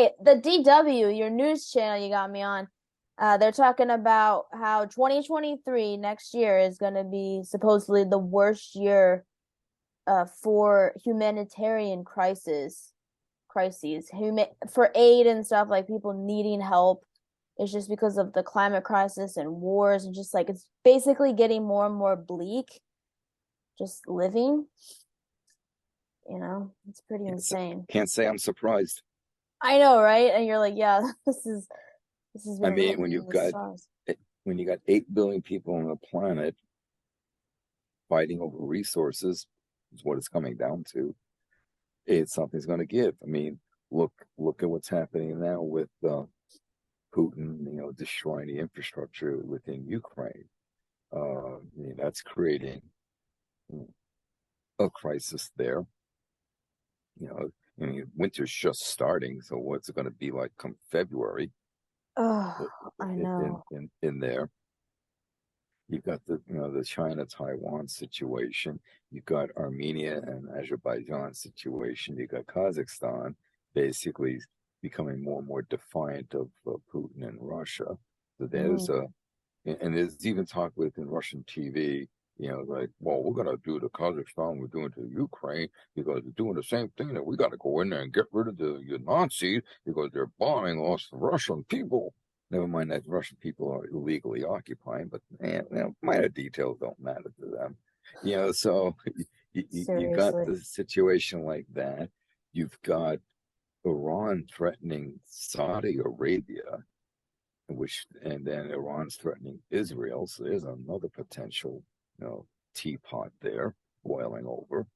The DW, your news channel you got me on, they're talking about how 2023 next year is going to be supposedly the worst year for humanitarian crises, for aid and stuff like people needing help. It's just because of the climate crisis and wars and just like it's basically getting more and more bleak just living, it's pretty Can't say, insane. can't say I'm surprised. I know, right? And you're like, yeah, this has I been mean, written in the stars. when you got 8 billion people on the planet fighting over resources, is what it's coming down to. It's something's going to give. I mean, look at what's happening now with Putin, destroying the infrastructure within Ukraine. That's creating a crisis there. Winter's just starting, so what's it going to be like come February Oh, I in know. there? You've got the China Taiwan situation. You've got Armenia and Azerbaijan situation. You've got Kazakhstan basically becoming more and more defiant of Putin and Russia. So there's Mm. a and there's even talk within Russian TV, like, well, we're gonna do the Kazakhstan we're doing to Ukraine because they're doing the same thing that we got to go in there and get rid of the Nazis because they're bombing us Russian people. Never mind that Russian people are illegally occupying, but minor details don't matter to them. So you got Seriously. the situation like that. You've got Iran threatening Saudi Arabia, and then Iran's threatening Israel. So there's another potential, teapot there boiling over.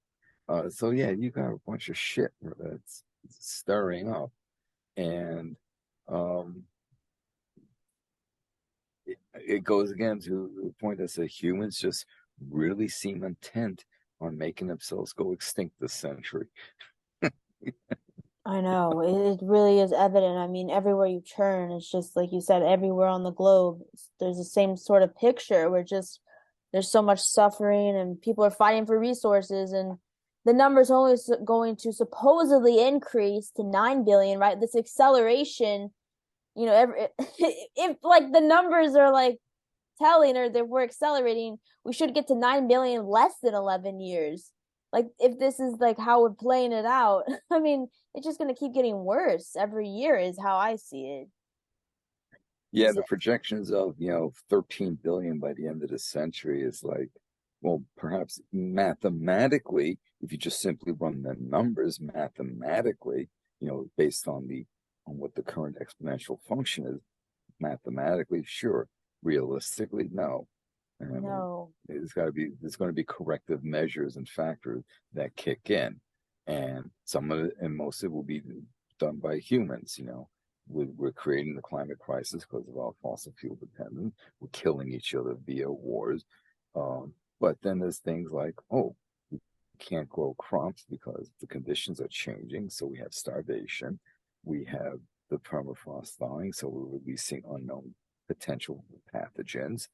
So yeah, you got a bunch of shit that's stirring up, and um, it goes again to the point that says humans just really seem intent on making themselves go extinct this century. I know. It really is evident. I mean, everywhere you turn, it's just like you said, everywhere on the globe, there's the same sort of picture where just there's so much suffering and people are fighting for resources and the number's only going to supposedly increase to 9 billion, right? This acceleration, if like the numbers are like telling or that we're accelerating, we should get to 9 billion less than 11 years. Like if this is like how we're playing it out, I mean, it's just going to keep getting worse every year is how I see it. Yeah, Is the it? projections of 13 billion by the end of the century is like, well, perhaps mathematically, if you just simply run the numbers mathematically, based on what the current exponential function is, mathematically, sure. Realistically, no. I know. There's going to be corrective measures and factors that kick in, and some of it and most of it will be done by humans. We're creating the climate crisis because of our fossil fuel dependence. We're killing each other via wars. But then there's things like, oh, we can't grow crops because the conditions are changing. So we have starvation. We have the permafrost thawing. So we're releasing unknown potential pathogens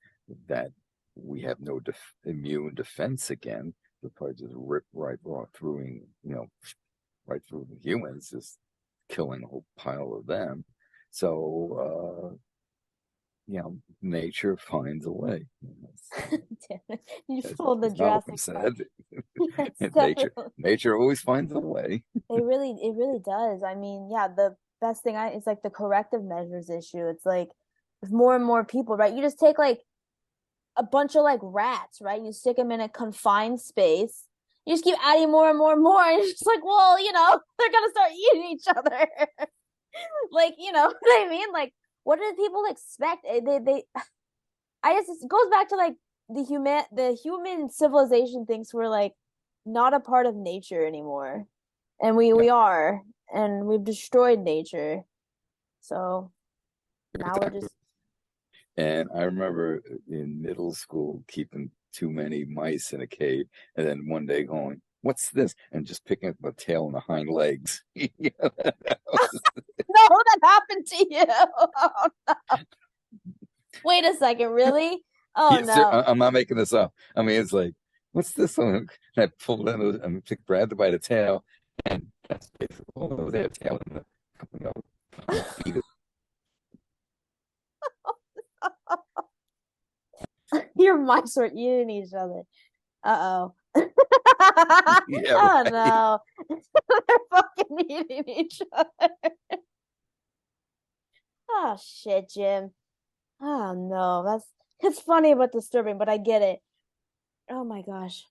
that we have no immune defense again. The probably just rip right through, right through the humans, just killing a whole pile of them. So, nature finds a way. Damn it. You As, pulled the as Malcolm Jurassic Park. said, Yes, nature definitely. nature always finds a way. It really does. I mean, yeah, the best thing it's like the corrective measures issue. It's like if more and more people, right? You just take like a bunch of like rats, right? You stick them in a confined space. You just keep adding more and more and more, and it's just like, well, they're gonna start eating each other. Like, you know what I mean? Like, what do people expect? I guess it goes back to like the human civilization thinks we're like not a part of nature anymore, and we Yeah, we are, and we've destroyed nature. So now we're exactly. just And I remember in middle school keeping too many mice in a cave, and then one day going, "What's this?" and just picking up the tail and the hind legs. no, that happened to you. Oh, wait a second, really? Oh Yes, sir. no. I'm not making this up. I mean, it's like, what's this one? And I pulled it and picked Brad by the tail, and that's basically all there. Tail in the, Your mice were eating each other. Uh-oh. Yeah, Oh right. no. They're fucking eating each other. Oh shit, Jim. Oh no. That's it's funny but disturbing, but I get it. Oh my gosh.